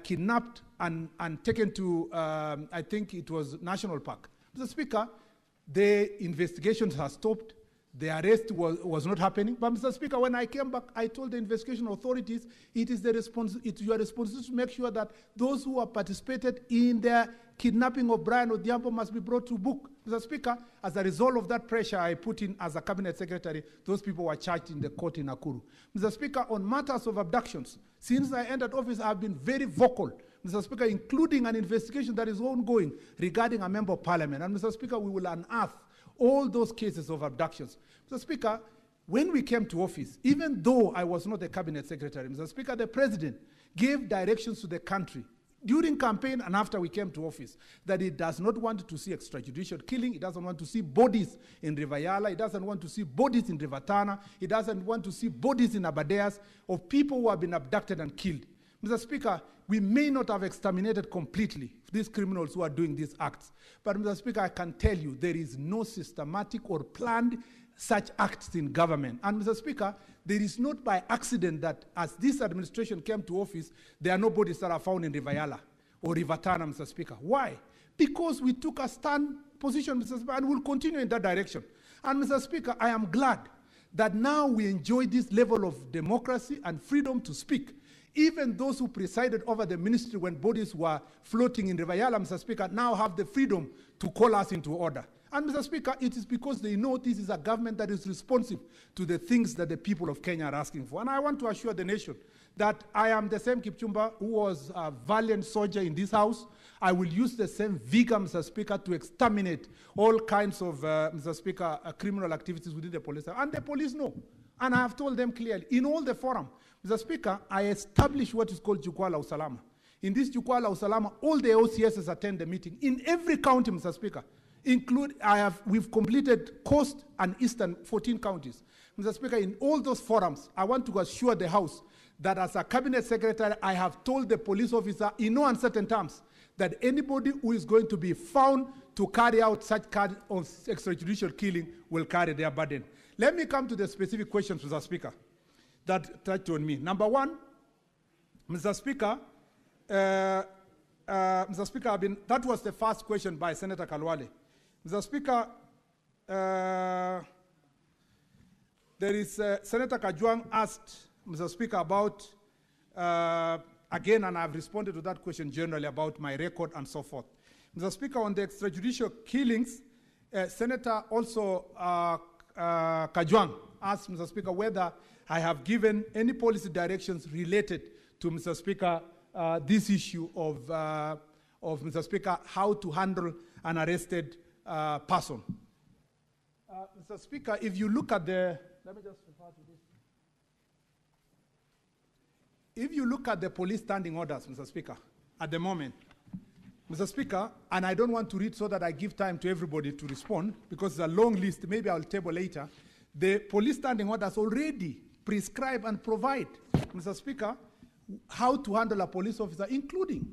kidnapped and taken to, I think it was National Park. Mr. Speaker, the investigations have stopped. The arrest was not happening. But Mr. Speaker, when I came back, I told the investigation authorities, it's your responsibility to make sure that those who have participated in the kidnapping of Brian Odhiambo must be brought to book. Mr. Speaker, as a result of that pressure I put in as a cabinet secretary, those people were charged in the court in Nakuru. Mr. Speaker, on matters of abductions, since I entered office, I've been very vocal, Mr. Speaker, including an investigation that is ongoing regarding a member of parliament. And Mr. Speaker, we will unearth all those cases of abductions. Mr. Speaker, when we came to office, even though I was not a cabinet secretary, Mr. Speaker, the president gave directions to the country during campaign and after we came to office that he does not want to see extrajudicial killing, he doesn't want to see bodies in River Yala, he doesn't want to see bodies in River Tana, he doesn't want to see bodies in Abadeas of people who have been abducted and killed. Mr. Speaker, we may not have exterminated completely these criminals who are doing these acts. But Mr. Speaker, I can tell you there is no systematic or planned such acts in government. And Mr. Speaker, there is not by accident that as this administration came to office, there are no bodies that are found in River Yala or River Tana, Mr. Speaker. Why? Because we took a stand position, Mr. Speaker, and we'll continue in that direction. And Mr. Speaker, I am glad that now we enjoy this level of democracy and freedom to speak. Even those who presided over the ministry when bodies were floating in River Yala, Mr. Speaker, now have the freedom to call us into order. And Mr. Speaker, it is because they know this is a government that is responsive to the things that the people of Kenya are asking for. And I want to assure the nation that I am the same Kipchumba who was a valiant soldier in this house. I will use the same vigor, Mr. Speaker, to exterminate all kinds of, Mr. Speaker, criminal activities within the police. And the police know. And I have told them clearly, in all the forum, Mr. Speaker, I established what is called Jukwaa la Usalama. In this Jukwaa la Usalama, all the OCSs attend the meeting. In every county, Mr. Speaker, we've completed Coast and Eastern 14 counties. Mr. Speaker, in all those forums, I want to assure the House that as a cabinet secretary, I have told the police officer in no uncertain terms that anybody who is going to be found to carry out such kind of extrajudicial killing will carry their burden. Let me come to the specific questions, Mr. Speaker, that touched on me. Number one, Mr. Speaker, that was the first question by Senator Kalwale. Mr. Speaker, there is Senator Kajwang asked Mr. Speaker about, again, and I've responded to that question generally about my record and so forth. Mr. Speaker, on the extrajudicial killings, Senator also Kajwang asked Mr. Speaker whether I have given any policy directions related to, Mr. Speaker, this issue of Mr. Speaker, how to handle an arrested person. Mr. Speaker, if you look at the, let me just refer to this. If you look at the police standing orders, Mr. Speaker, at the moment, Mr. Speaker, and I don't want to read so that I give time to everybody to respond, because it's a long list, maybe I'll table later. The police standing orders already prescribe and provide, Mr. Speaker, how to handle a police officer, including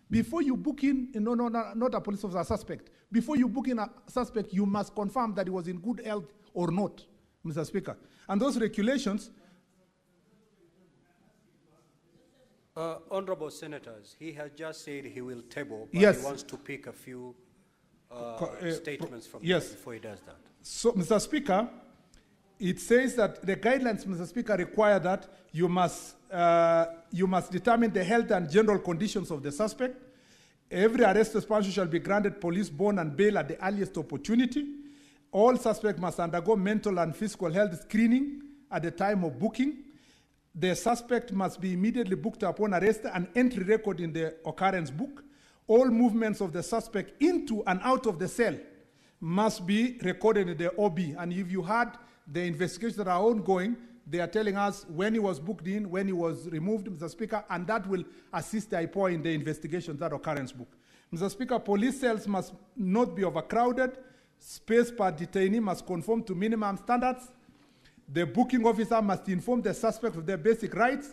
before you book in, not a police officer, a suspect. Before you book in a suspect, you must confirm that he was in good health or not, Mr. Speaker. And those regulations... Honorable Senators, he has just said he will table, but yes, he wants to pick a few statements from yes, before he does that. So, Mr. Speaker, it says that the guidelines, Mr. Speaker, require that you must determine the health and general conditions of the suspect. Every arrested person shall be granted police bond and bail at the earliest opportunity. All suspects must undergo mental and physical health screening at the time of booking. The suspect must be immediately booked upon arrest and entry record in the occurrence book. All movements of the suspect into and out of the cell must be recorded in the OB. And if you had the investigations that are ongoing, they are telling us when he was booked in, when he was removed, Mr. Speaker, and that will assist the IPOA in the investigations, that occurrence book. Mr. Speaker, police cells must not be overcrowded. Space per detainee must conform to minimum standards. The booking officer must inform the suspect of their basic rights.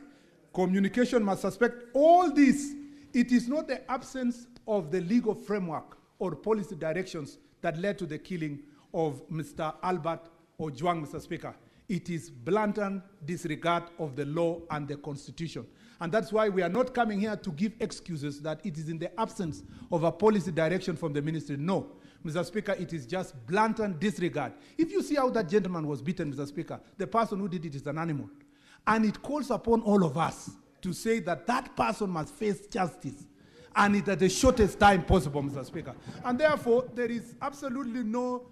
Communication must suspect all this. It is not the absence of the legal framework or policy directions that led to the killing of Mr. Albert Ojwang, Mr. Speaker. It is blatant disregard of the law and the Constitution. And that's why we are not coming here to give excuses that it is in the absence of a policy direction from the ministry. No, Mr. Speaker, it is just blatant disregard. If you see how that gentleman was beaten, Mr. Speaker, the person who did it is an animal. And it calls upon all of us to say that that person must face justice, and it at the shortest time possible, Mr. Speaker. And therefore, there is absolutely no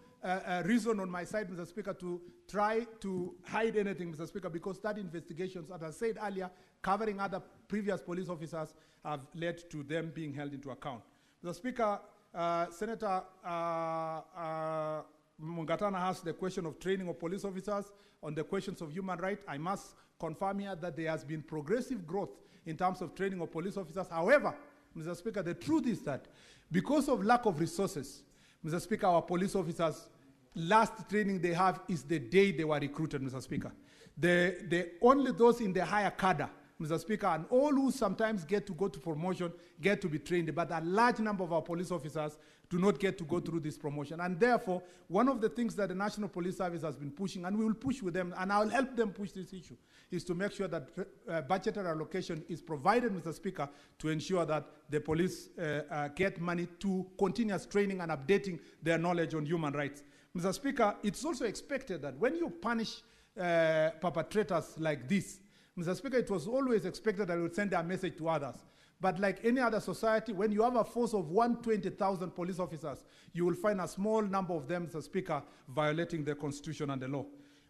reason on my side, Mr. Speaker, to try to hide anything, Mr. Speaker, because that investigations, as I said earlier, covering other previous police officers have led to them being held into account. Mr. Speaker, Senator Mungatana asked the question of training of police officers on the questions of human rights. I must confirm here that there has been progressive growth in terms of training of police officers. However, Mr. Speaker, the truth is that because of lack of resources, Mr. Speaker, our police officers, last training they have is the day they were recruited, Mr. Speaker. Only those in the higher cadre, Mr. Speaker, and all who sometimes get to go to promotion get to be trained, but a large number of our police officers do not get to go through this promotion. And therefore, one of the things that the National Police Service has been pushing, and we will push with them, and I'll help them push this issue, is to make sure that budgetary allocation is provided, Mr. Speaker, to ensure that the police get money to continuous training and updating their knowledge on human rights. Mr. Speaker, it's also expected that when you punish perpetrators like this, Mr. Speaker, it was always expected that we would send a message to others. But like any other society, when you have a force of 120,000 police officers, you will find a small number of them, Mr. Speaker, violating the Constitution and the law.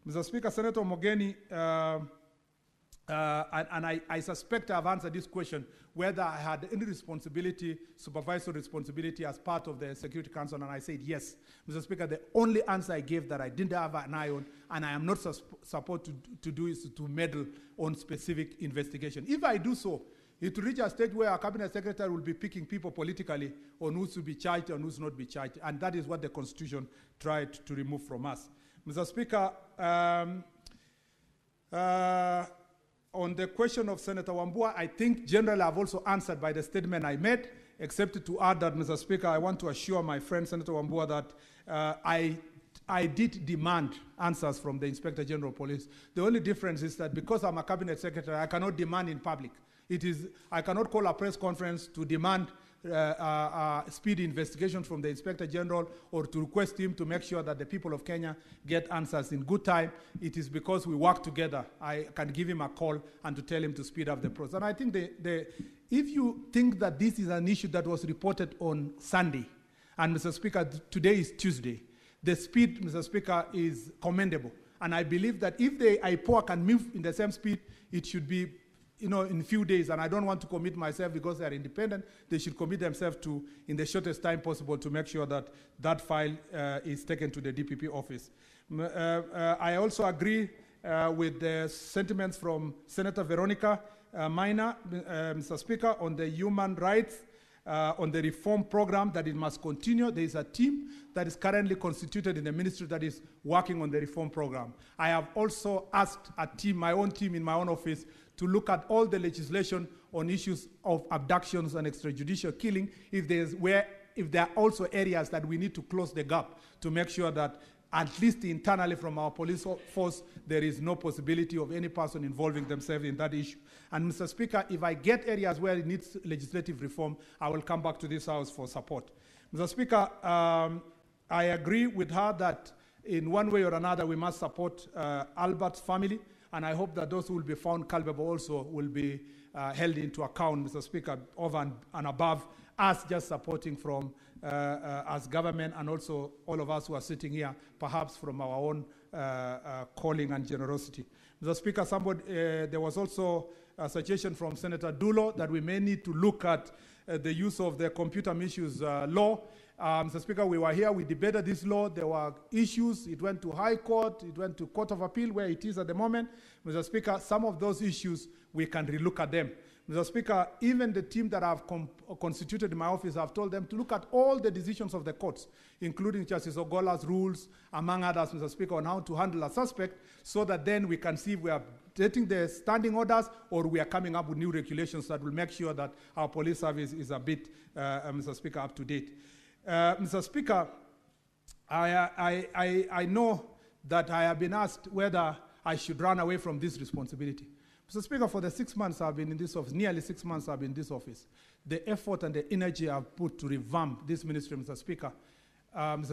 Mr. Speaker, Senator Mogeni, and I suspect I have answered this question, whether I had any responsibility, supervisory responsibility as part of the Security Council, and I said yes. Mr. Speaker, the only answer I gave that I didn't have an eye on, and I am not supposed to do, is to meddle on specific investigation. If I do so, it will reach a stage where a cabinet secretary will be picking people politically on who's to be charged and who's not be charged, and that is what the Constitution tried to remove from us. Mr. Speaker, on the question of Senator Wambua, I think generally I've also answered by the statement I made, except to add that, Mr. Speaker, I want to assure my friend Senator Wambua that I did demand answers from the Inspector General of Police. The only difference is that because I'm a cabinet secretary, I cannot demand in public. I cannot call a press conference to demand speedy investigation from the Inspector General or to request him to make sure that the people of Kenya get answers in good time. It is because we work together. I can give him a call and to tell him to speed up the process. And I think if you think that this is an issue that was reported on Sunday, and Mr. Speaker, today is Tuesday, the speed, Mr. Speaker, is commendable. And I believe that if the IPOA can move in the same speed, it should be in a few days, and I don't want to commit myself because they are independent. They should commit themselves to, in the shortest time possible, to make sure that that file is taken to the DPP office. I also agree with the sentiments from Senator Veronica Maina, Mr. Speaker, on the human rights, on the reform program, that it must continue. There is a team that is currently constituted in the ministry that is working on the reform program. I have also asked a team, my own team in my own office, to look at all the legislation on issues of abductions and extrajudicial killing, if there are also areas that we need to close the gap to make sure that at least internally from our police force, there is no possibility of any person involving themselves in that issue. And Mr. Speaker, if I get areas where it needs legislative reform, I will come back to this House for support. Mr. Speaker, I agree with her that in one way or another we must support Albert's family, and I hope that those who will be found culpable also will be held into account, Mr. Speaker, over and above us just supporting from as government, and also all of us who are sitting here, perhaps from our own calling and generosity. Mr. Speaker, there was also a suggestion from Senator Dulo that we may need to look at the use of the computer misuse law. Mr. Speaker, we were here, we debated this law, there were issues, it went to High Court, it went to Court of Appeal, where it is at the moment. Mr. Speaker, some of those issues, we can relook at them. Mr. Speaker, even the team that I've constituted in my office, I've told them to look at all the decisions of the courts, including Justice Ogola's rules, among others, Mr. Speaker, on how to handle a suspect, so that then we can see if we are getting the standing orders or we are coming up with new regulations that will make sure that our police service is a bit, Mr. Speaker, up to date. Mr. Speaker, I know that I have been asked whether I should run away from this responsibility. Mr. Speaker, for the 6 months I've been in this office, nearly 6 months I've been in this office, the effort and the energy I've put to revamp this ministry, Mr.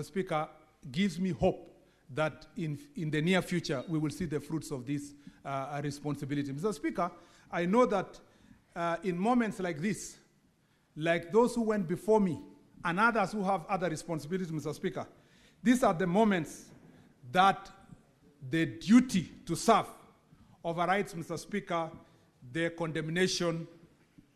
Speaker, gives me hope that in the near future we will see the fruits of this responsibility. Mr. Speaker, I know that in moments like this, like those who went before me and others who have other responsibilities, Mr. Speaker, these are the moments that the duty to serve overrides, Mr. Speaker, the condemnation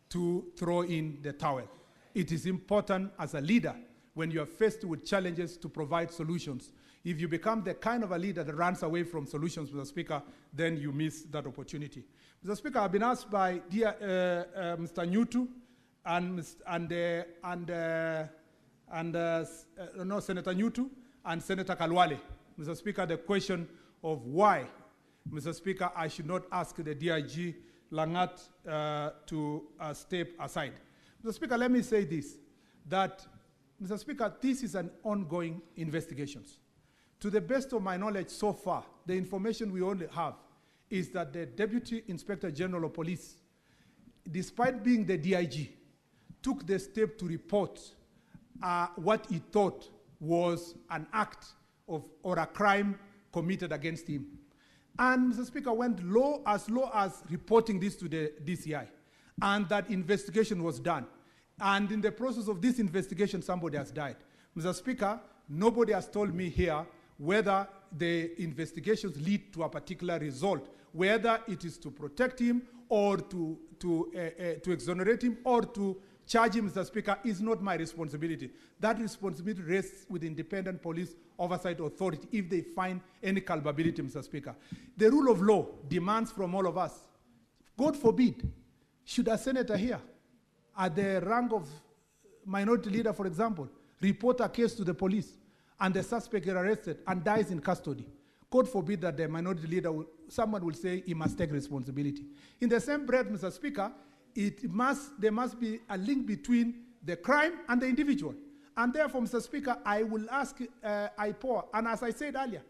to throw in the towel. It is important as a leader, when you are faced with challenges, to provide solutions. If you become the kind of a leader that runs away from solutions, Mr. Speaker, then you miss that opportunity. Mr. Speaker, I've been asked by Mr. Nyutu Senator Nyutu and Senator Kalwale, Mr. Speaker, the question of why, Mr. Speaker, I should not ask the DIG Langat to step aside. Mr. Speaker, let me say this, that, Mr. Speaker, this is an ongoing investigation. To the best of my knowledge so far, the information we only have is that the Deputy Inspector General of Police, despite being the DIG, took the step to report what he thought was an act of or a crime committed against him. And Mr. Speaker, went low as reporting this to the DCI, and that investigation was done. And in the process of this investigation, somebody has died. Mr. Speaker, nobody has told me here whether the investigations lead to a particular result, whether it is to protect him or to exonerate him or to charge him, Mr. Speaker, is not my responsibility. That responsibility rests with independent police oversight authority if they find any culpability, Mr. Speaker. The rule of law demands from all of us, God forbid, should a senator here, at the rank of minority leader, for example, report a case to the police and the suspect is arrested and dies in custody, God forbid that the minority leader, someone will say he must take responsibility. In the same breath, Mr. Speaker, there must be a link between the crime and the individual. And therefore, Mr. Speaker, I will ask IPOA, and as I said earlier,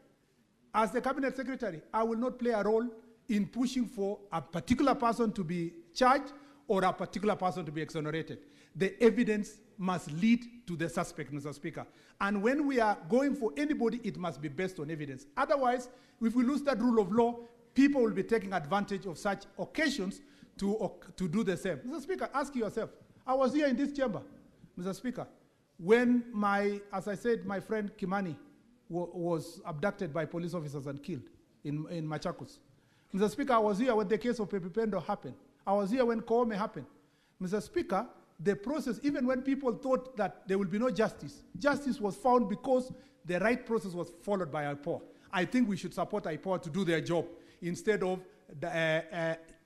as the Cabinet Secretary, I will not play a role in pushing for a particular person to be charged or a particular person to be exonerated. The evidence must lead to the suspect, Mr. Speaker. And when we are going for anybody, it must be based on evidence. Otherwise, if we lose that rule of law, people will be taking advantage of such occasions to do the same. Mr. Speaker, ask yourself, I was here in this chamber, Mr. Speaker, when as I said, my friend Kimani was abducted by police officers and killed in Machakos. Mr. Speaker, I was here when the case of Pepe Pendo happened. I was here when Koome happened. Mr. Speaker, the process, even when people thought that there will be no justice, justice was found because the right process was followed by IPOA. I think we should support IPOA to do their job instead of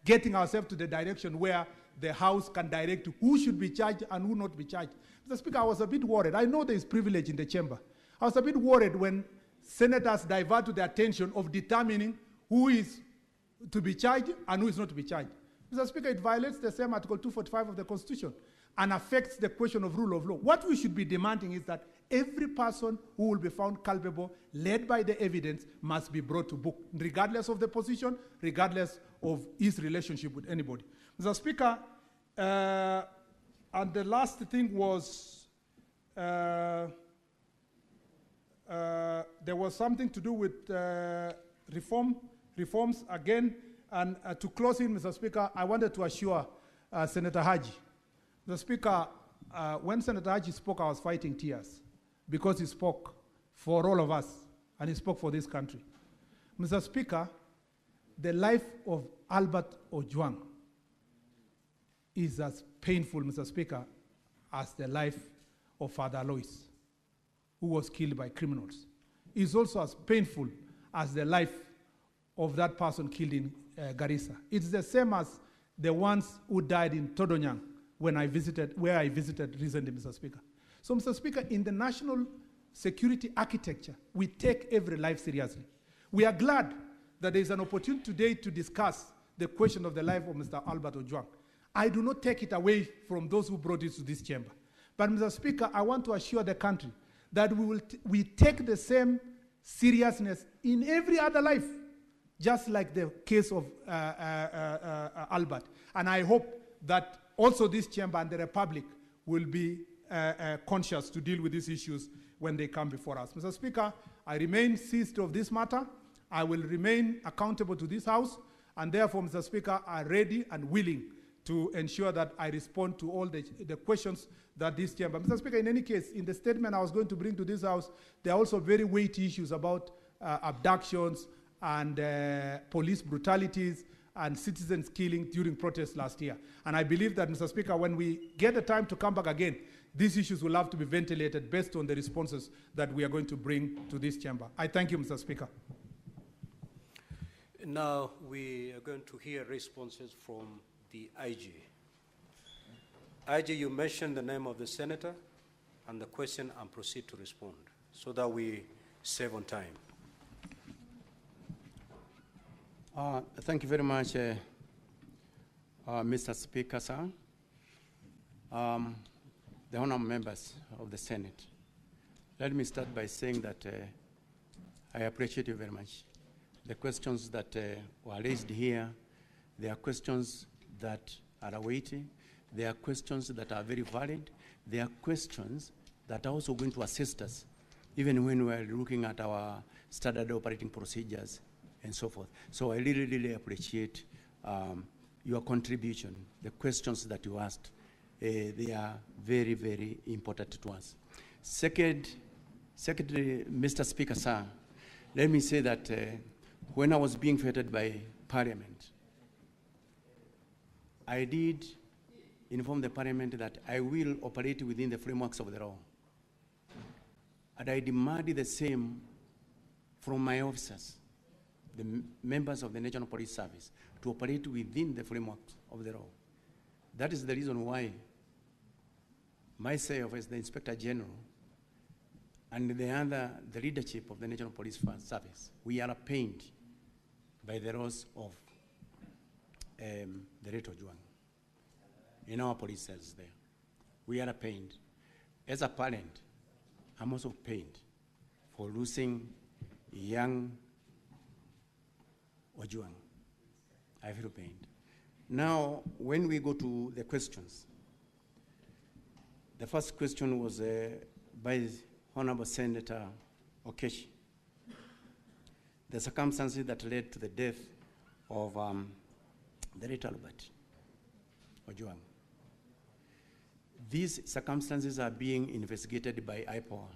getting ourselves to the direction where the House can direct who should be charged and who not be charged. Mr. Speaker, I was a bit worried. I know there is privilege in the chamber. I was a bit worried when senators divert to the attention of determining who is to be charged and who is not to be charged. Mr. Speaker, it violates the same Article 245 of the Constitution and affects the question of rule of law. What we should be demanding is that every person who will be found culpable, led by the evidence, must be brought to book, regardless of the position, regardless of his relationship with anybody. Mr. Speaker, and the last thing was, there was something to do with reforms again. And to close in, Mr. Speaker, I wanted to assure Senator Haji. Mr. Speaker, when Senator Haji spoke, I was fighting tears because he spoke for all of us and he spoke for this country. Mr. Speaker, the life of Albert Ojwang is as painful, Mr. Speaker, as the life of Father Alois, who was killed by criminals. It's also as painful as the life of that person killed in Garissa. It's the same as the ones who died in Todonyang where I visited recently, Mr. Speaker. So, Mr. Speaker, in the national security architecture, we take every life seriously. We are glad that there is an opportunity today to discuss the question of the life of Mr. Albert Ojwang. I do not take it away from those who brought it to this chamber. But, Mr. Speaker, I want to assure the country that we take the same seriousness in every other life just like the case of Albert. And I hope that also this chamber and the Republic will be conscious to deal with these issues when they come before us. Mr. Speaker, I remain seized of this matter. I will remain accountable to this House, and therefore, Mr. Speaker, are ready and willing to ensure that I respond to all the questions that this chamber. Mr. Speaker, in any case, in the statement I was going to bring to this House, there are also very weighty issues about abductions and police brutalities and citizens killing during protests last year. And I believe that, Mr. Speaker, when we get the time to come back again, these issues will have to be ventilated based on the responses that we are going to bring to this chamber. I thank you, Mr. Speaker. Now we are going to hear responses from the IG. IG, you mentioned the name of the senator and the question and proceed to respond so that we save on time. Thank you very much, Mr. Speaker, sir. The honorable members of the Senate. Let me start by saying that I appreciate you very much. The questions that were raised here, they are questions that are weighty. They are questions that are very valid. They are questions that are also going to assist us, even when we're looking at our standard operating procedures and so forth. So I really, really appreciate your contribution, the questions that you asked. They are very, very important to us. Secondly, Mr. Speaker, sir, let me say that when I was being vetted by Parliament, I did inform the Parliament that I will operate within the frameworks of the law. And I demanded the same from my officers, the members of the National Police Service, to operate within the frameworks of the law. That is the reason why myself as the Inspector General and the leadership of the National Police Service, we are pained by the loss of the late Ojwang in our police cells there. We are pained. As a parent, I'm also pained for losing young Ojwang. I feel pained. Now, when we go to the questions, the first question was by Honorable Senator Okeshi. The circumstances that led to the death of the late Albert Ojwang. These circumstances are being investigated by IPOA.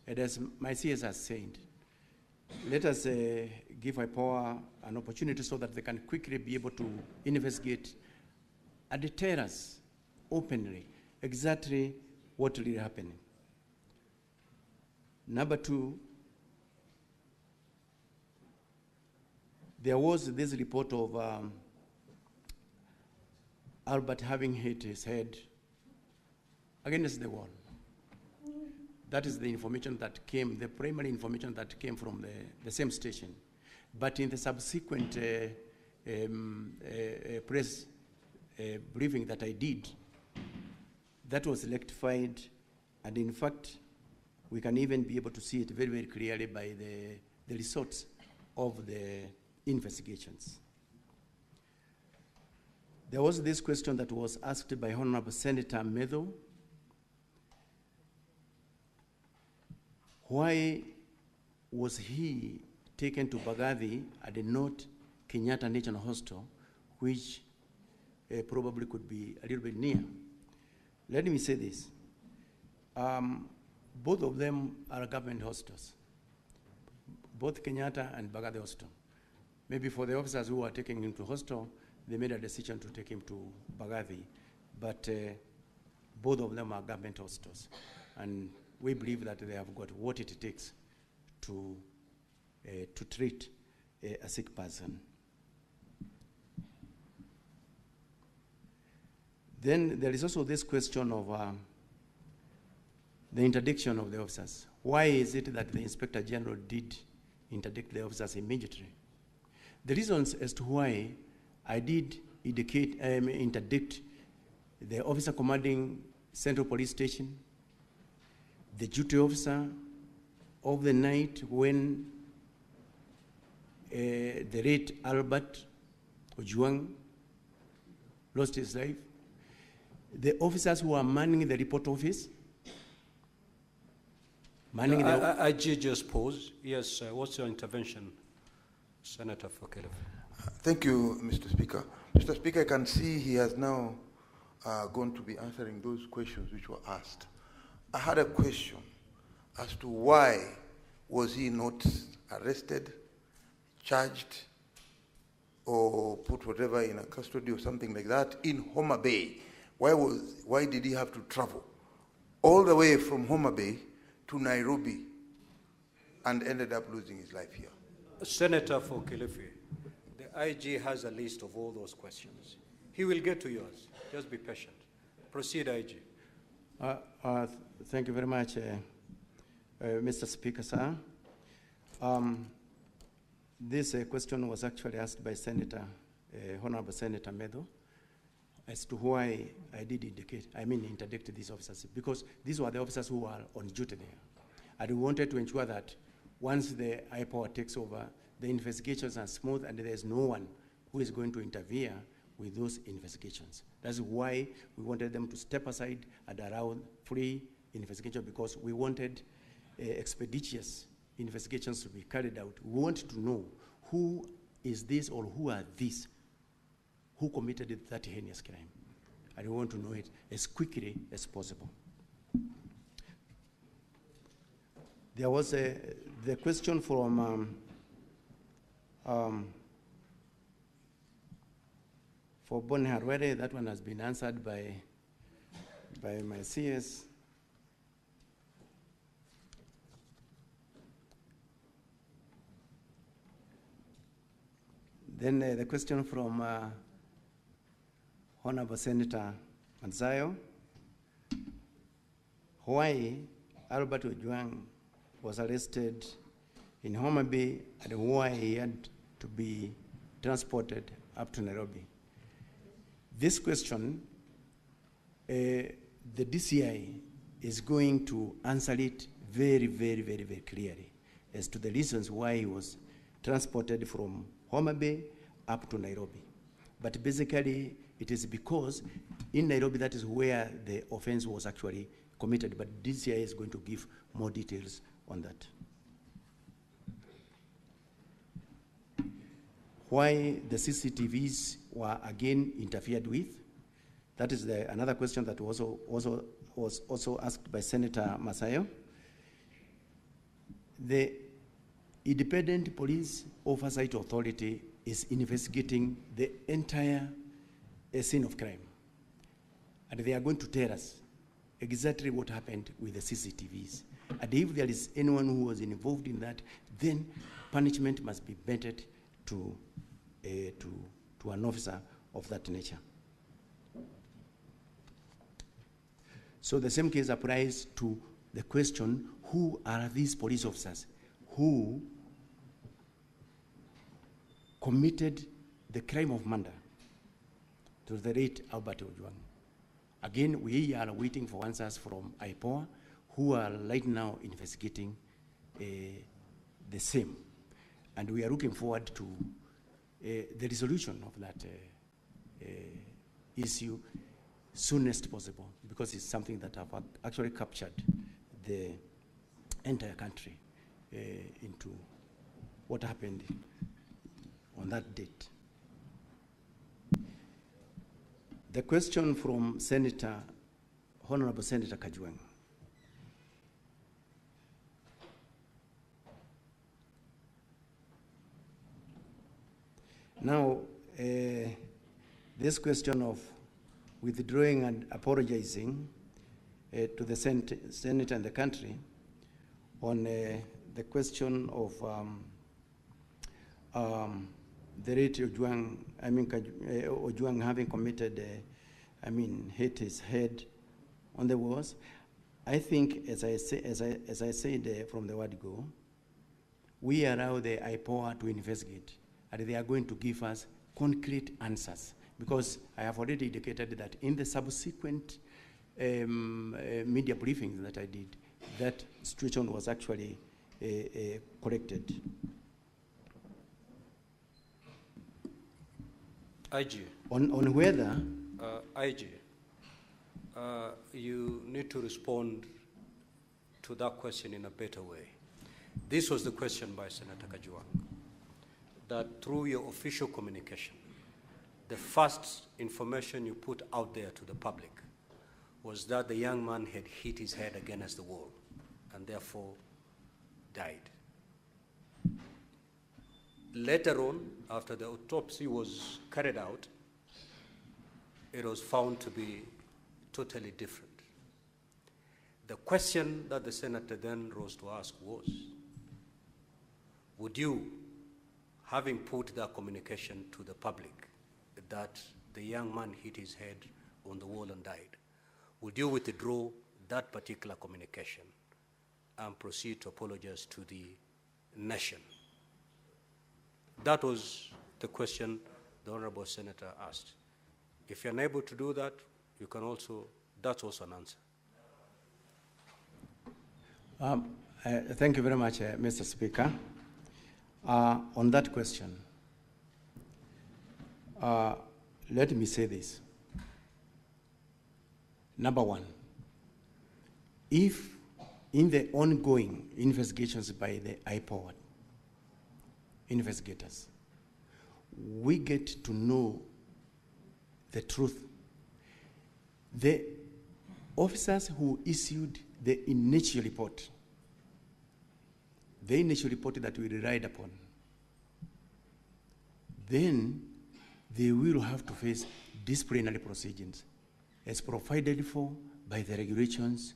And as my CS has said, let us give IPOA an opportunity so that they can quickly be able to investigate and tell us openly exactly what really happened. Number two, there was this report of Albert having hit his head against the wall. That is the information that came, the primary information that came from the same station. But in the subsequent press briefing that I did, that was rectified, and in fact, we can even be able to see it very, very clearly by the results of the investigations. There was this question that was asked by Honorable Senator Medho. Why was he taken to Bagathi and not Kenyatta National Hospital, which probably could be a little bit near? Let me say this. Both of them are government hospitals, both Kenyatta and Bagathi Hospital. Maybe for the officers who are taking him to hospital, they made a decision to take him to Bagathi, but both of them are government hospitals. And we believe that they have got what it takes to treat a sick person. Then there is also this question of the interdiction of the officers. Why is it that the Inspector General did interdict the officers immediately? The reasons as to why I did interdict the officer commanding Central Police Station, the duty officer of the night when the late Albert Ojwang lost his life. The officers who are manning the report office, IG just paused. Yes, what's your intervention, Senator Fokelefe? Thank you, Mr. Speaker. Mr. Speaker, I can see he has now going to be answering those questions which were asked. I had a question as to why was he not arrested, charged, or put whatever in a custody or something like that in Homa Bay. Why did he have to travel all the way from Homa Bay to Nairobi and ended up losing his life here? Senator Fokelefe, the IG has a list of all those questions. He will get to yours. Just be patient. Proceed, IG. Thank you very much, Mr. Speaker, sir. This question was actually asked by Honorable Senator Medo, as to why I did interdict these officers, because these were the officers who were on duty there. And we wanted to ensure that once the IPOA takes over, the investigations are smooth and there's no one who is going to interfere with those investigations. That's why we wanted them to step aside and allow free investigation, because we wanted expeditious investigations to be carried out. We want to know who is this or who are these who committed that heinous crime. And we want to know it as quickly as possible. There was the question from for Bonne Harwere. That one has been answered by my CS. Then the question from Honorable Senator Manzayo, why Albert Ojwang was arrested in Homa Bay and why he had to be transported up to Nairobi. This question, the DCI is going to answer it very, very, very, very clearly as to the reasons why he was transported from Homa Bay up to Nairobi. But basically, it is because in Nairobi, that is where the offense was actually committed, but DCI is going to give more details on that. Why the CCTVs were again interfered with? That is another question that was also asked by Senator Masayo. The Independent Police Oversight Authority is investigating the entire scene of crime. And they are going to tell us exactly what happened with the CCTVs. And if there is anyone who was involved in that, then punishment must be meted to an officer of that nature. So the same case applies to the question, who are these police officers who committed the crime of murder to the late Albert Ojwang? Again, we are waiting for answers from IPOA, who are right now investigating the same. And we are looking forward to the resolution of that issue soonest possible, because it's something that have actually captured the entire country into what happened on that date. The question from Honorable Senator Kajwang. Now, this question of withdrawing and apologizing to the Senate and the country on the question of the late Ojwang, Ojwang having committed, hit his head on the walls. I think, as I said from the word go, we allow the IPOA to investigate, and they are going to give us concrete answers, because I have already indicated that in the subsequent media briefings that I did, that situation was actually corrected. IG. On whether IG, you need to respond to that question in a better way. This was the question by Senator Kajwang, that through your official communication, the first information you put out there to the public was that the young man had hit his head against the wall and therefore died. Later on, after the autopsy was carried out, it was found to be totally different. The question that the senator then rose to ask was, would you, having put that communication to the public that the young man hit his head on the wall and died, would you withdraw that particular communication and proceed to apologize to the nation? That was the question the Honorable Senator asked. If you're unable to do that, you can also, that's also an answer. Thank you very much, Mr. Speaker. On that question, let me say this. Number one, if in the ongoing investigations by the IPOA investigators, we get to know the truth, the officers who issued the initial report that we relied upon, then they will have to face disciplinary proceedings as provided for by the regulations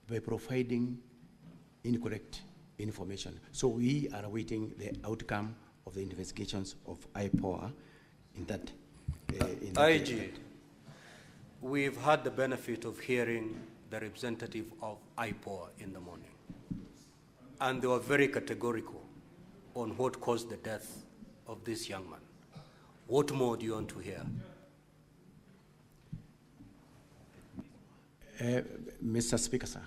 by providing incorrect information. So we are awaiting the outcome of the investigations of IPOA in that. IG, we've had the benefit of hearing the representative of IPOA in the morning, and they were very categorical on what caused the death of this young man. What more do you want to hear? Mr. Speaker, sir,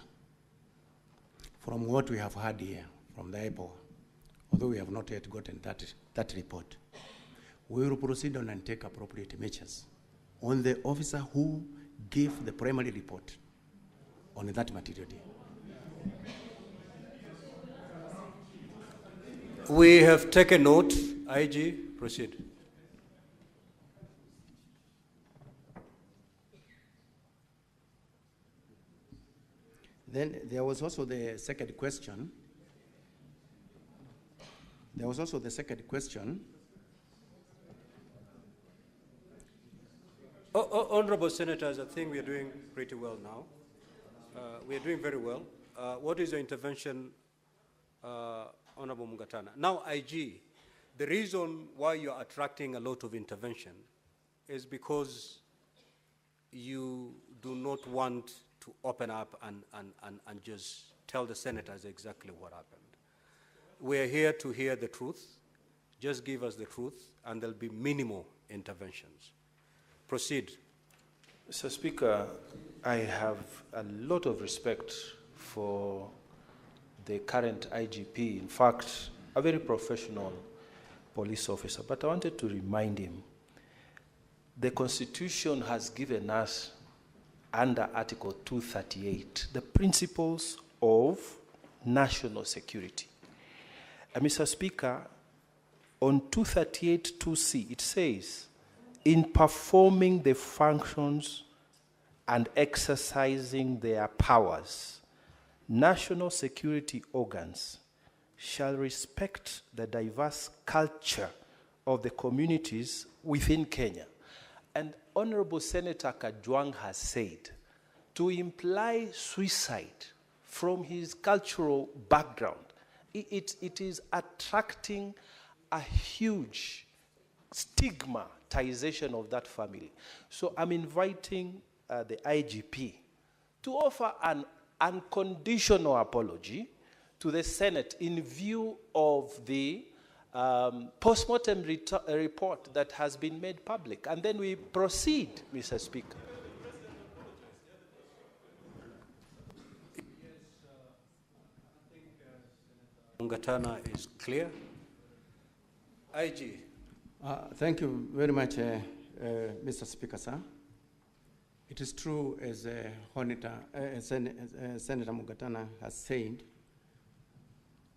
from what we have heard here from the IPOA, although we have not yet gotten that report, we will proceed on and take appropriate measures on the officer who gave the primary report on that material day. We have taken note. IG, proceed. Then there was also the second question. Honorable Senators, I think we are doing pretty well now. We are doing very well. What is your intervention, Honorable Mungatana? Now, IG, the reason why you are attracting a lot of intervention is because you do not want to open up and just tell the senators exactly what happened. We are here to hear the truth. Just give us the truth, and there'll be minimal interventions. Proceed. Mr. Speaker, I have a lot of respect for the current IGP. In fact, a very professional police officer. But I wanted to remind him, the Constitution has given us, under Article 238, the principles of national security. And Mr. Speaker, on 238(2)(c), it says, in performing the functions and exercising their powers, national security organs shall respect the diverse culture of the communities within Kenya. And Honorable Senator Kajwang has said, to imply suicide from his cultural background, it is attracting a huge stigmatization of that family. So I'm inviting the IGP to offer an unconditional apology to the Senate in view of the post-mortem report that has been made public. And then we proceed, Mr. Speaker. Mungatana is clear. IG, Thank you very much, Mr. Speaker, sir. It is true, as Senator Mugatana has said,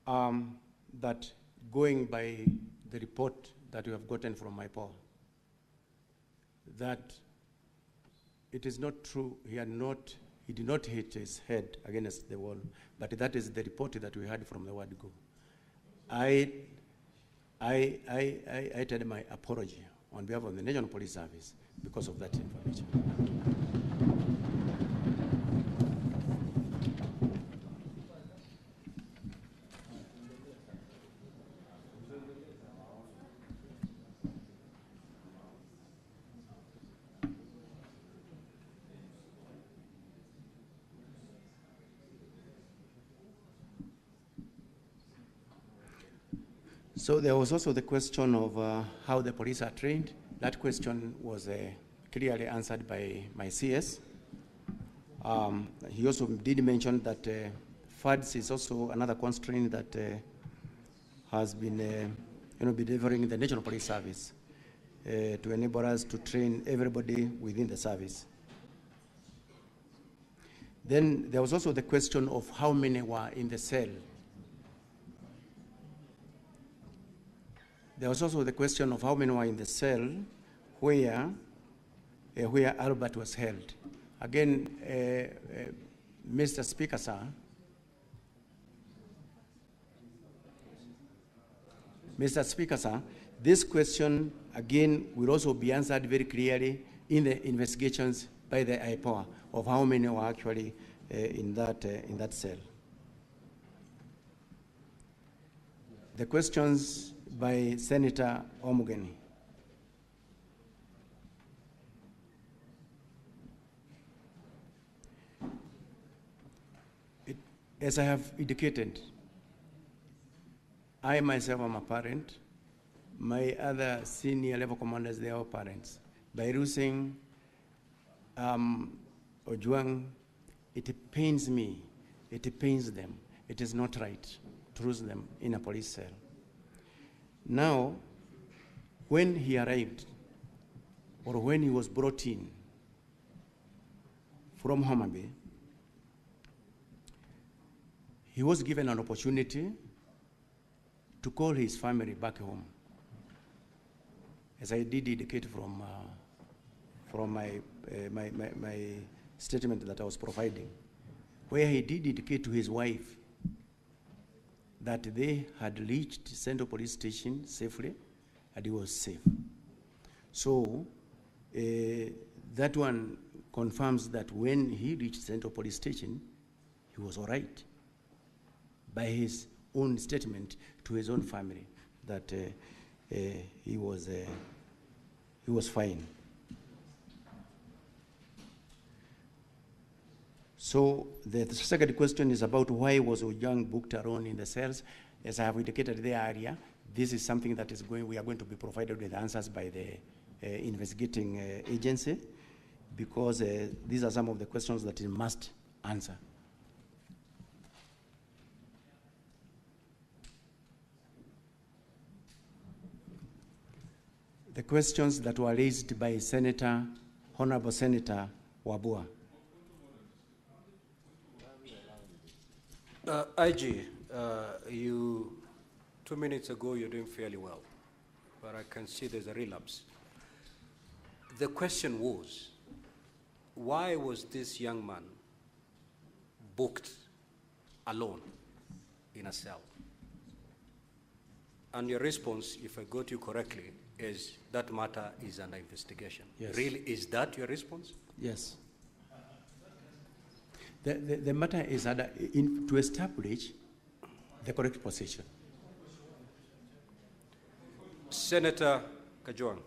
that going by the report that we have gotten from IPOA, that it is not true, he did not hit his head against the wall, but that is the report that we had from the word go. I tell my apology on behalf of the National Police Service because of that information. So there was also the question of how the police are trained. That question was clearly answered by my CS. He also did mention that funds is also another constraint that has been delivering the National Police Service to enable us to train everybody within the service. Then there was also the question of how many were in the cell. There was also the question of how many were in the cell where Albert was held. Again, Mr. Speaker, sir, this question again will also be answered very clearly in the investigations by the IPOA of how many were actually in that cell. The questions by Senator Omugeni. As I have indicated, I myself am a parent. My other senior level commanders, they are all parents. By losing Ojwang, it pains me, it pains them. It is not right to lose them in a police cell. Now, when he arrived, or when he was brought in from Homa Bay, he was given an opportunity to call his family back home. As I did indicate from my statement that I was providing, where he did indicate to his wife that they had reached Central Police Station safely and he was safe. So that one confirms that when he reached Central Police Station, he was all right by his own statement to his own family that he was fine. So the second question is about why was Ojwang booked alone in the cells. As I have indicated there earlier, this is something that we are going to be provided with answers by the investigating agency, because these are some of the questions that it must answer. The questions that were raised by Honorable Senator Wabua. IG, 2 minutes ago you're doing fairly well, but I can see there's a relapse. The question was, why was this young man booked alone in a cell? And your response, if I got you correctly, is that matter is under investigation. Yes. Really, is that your response? Yes. The matter is to establish the correct position. Senator Kajwang.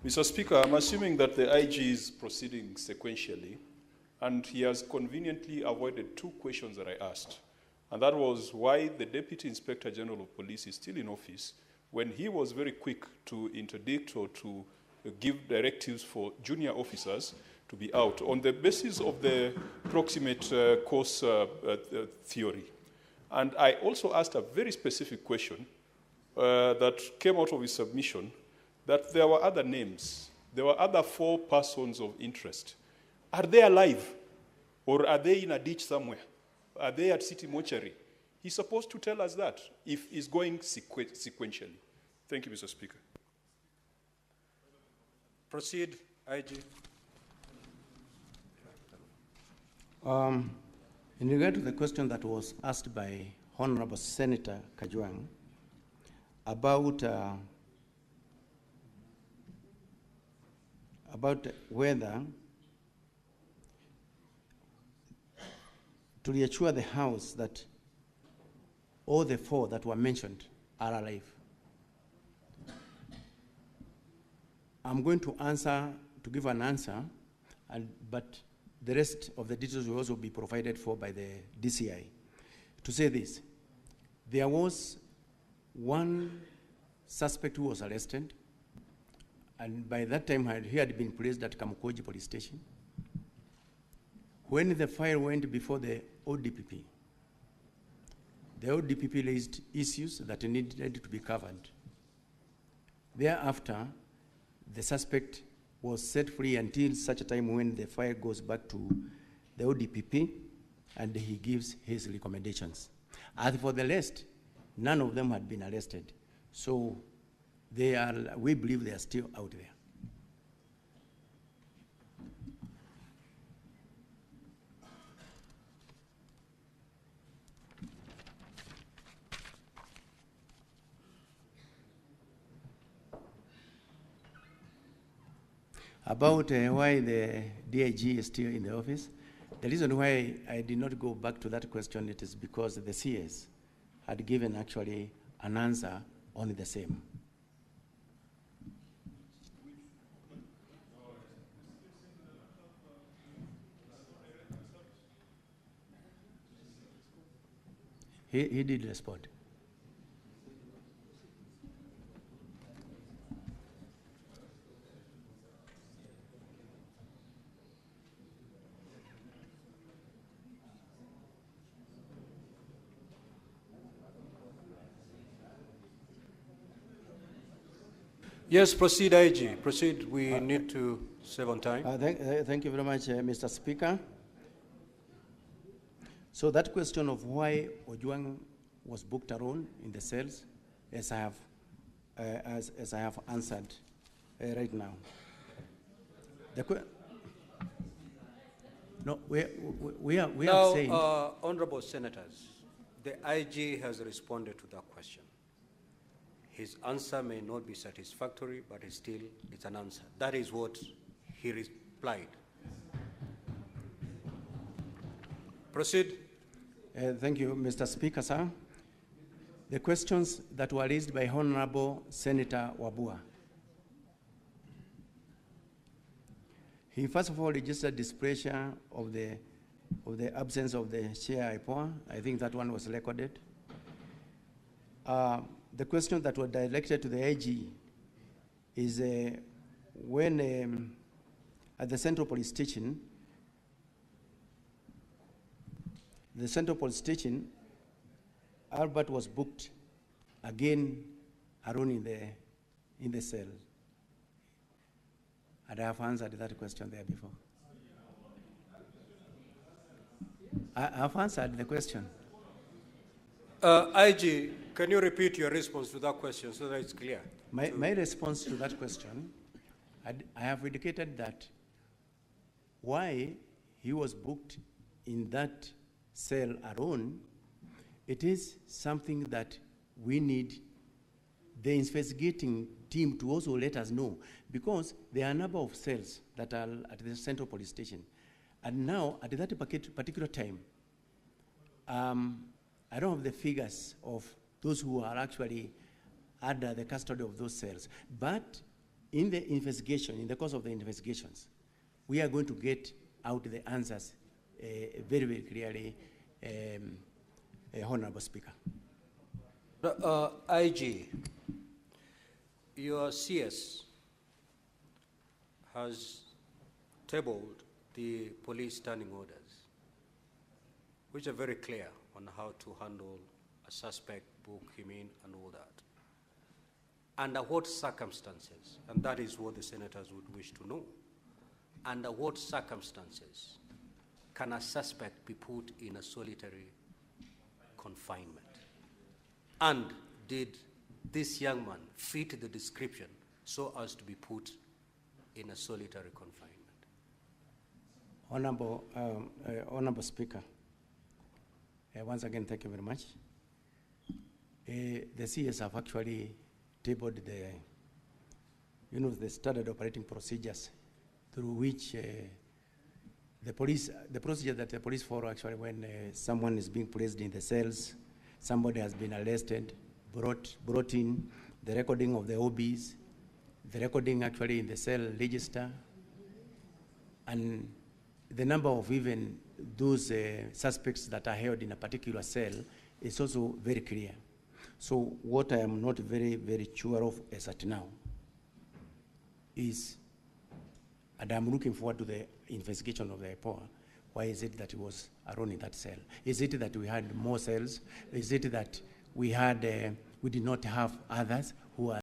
Mr. Speaker, I'm assuming that the IG is proceeding sequentially, and he has conveniently avoided two questions that I asked. And that was why the Deputy Inspector General of Police is still in office when he was very quick to interdict or to give directives for junior officers to be out on the basis of the proximate cause theory. And I also asked a very specific question that came out of his submission, that there were other names. There were other 4 persons of interest. Are they alive? Or are they in a ditch somewhere? Are they at City Mortuary? He's supposed to tell us that if he's going sequentially. Thank you, Mr. Speaker. Proceed, IG. In regard to the question that was asked by Honorable Senator Kajwang about whether to reassure the House that all the 4 that were mentioned are alive. I'm going to give an answer, but the rest of the details will also be provided for by the DCI. To say this, there was one suspect who was arrested, and by that time he had been placed at Kamukoji police station. When the file went before the ODPP raised issues that needed to be covered. Thereafter, the suspect was set free until such a time when the file goes back to the ODPP and he gives his recommendations. As for the rest, none of them had been arrested. So we believe they are still out there. About why the DIG is still in the office, the reason why I did not go back to that question, it is because the CS had given actually an answer on the same. He did respond. Yes, proceed, IG. Proceed. We need to save on time. Thank you very much, Mr. Speaker. So that question of why Ojwang was booked alone in the cells, as I have answered right now. We are saying. Honorable Senators, the IG has responded to that question. His answer may not be satisfactory, but it's an answer. That is what he replied. Proceed. Thank you, Mr. Speaker, sir. The questions that were raised by Honorable Senator Wabua. He first of all registered displeasure of the absence of the chair IPOA. I think that one was recorded. The questions that were directed to the IG is when at the Central Police Station, Albert was booked again alone in the cell. And I have answered that question there before. I have answered the question. IG, can you repeat your response to that question so that it's clear? My response to that question, I have indicated that why he was booked in that cell alone, it is something that we need the investigating team to also let us know, because there are a number of cells that are at the Central Police Station. And now, at that particular time, I don't have the figures of those who are actually under the custody of those cells. But in the investigation, in the course of the investigations, we are going to get out the answers very, very clearly, Honorable Speaker. IG, your CS has tabled the police standing orders, which are very clear on on how to handle a suspect, book him in, and all that. Under what circumstances, and that is what the senators would wish to know, under what circumstances can a suspect be put in a solitary confinement? And did this young man fit the description so as to be put in a solitary confinement? Honorable Speaker, once again, thank you very much. The CS have actually tabled the standard operating procedures through which the procedure that the police follow actually when someone is being placed in the cells, somebody has been arrested, brought in, the recording of the OBs, the recording actually in the cell register, and the number of even those suspects that are held in a particular cell is also very clear. So what I am not very, very sure of as at now is, and I'm looking forward to the investigation of the IPOA, why is it that he was alone in that cell? Is it that we had more cells? Is it that we did not have others who are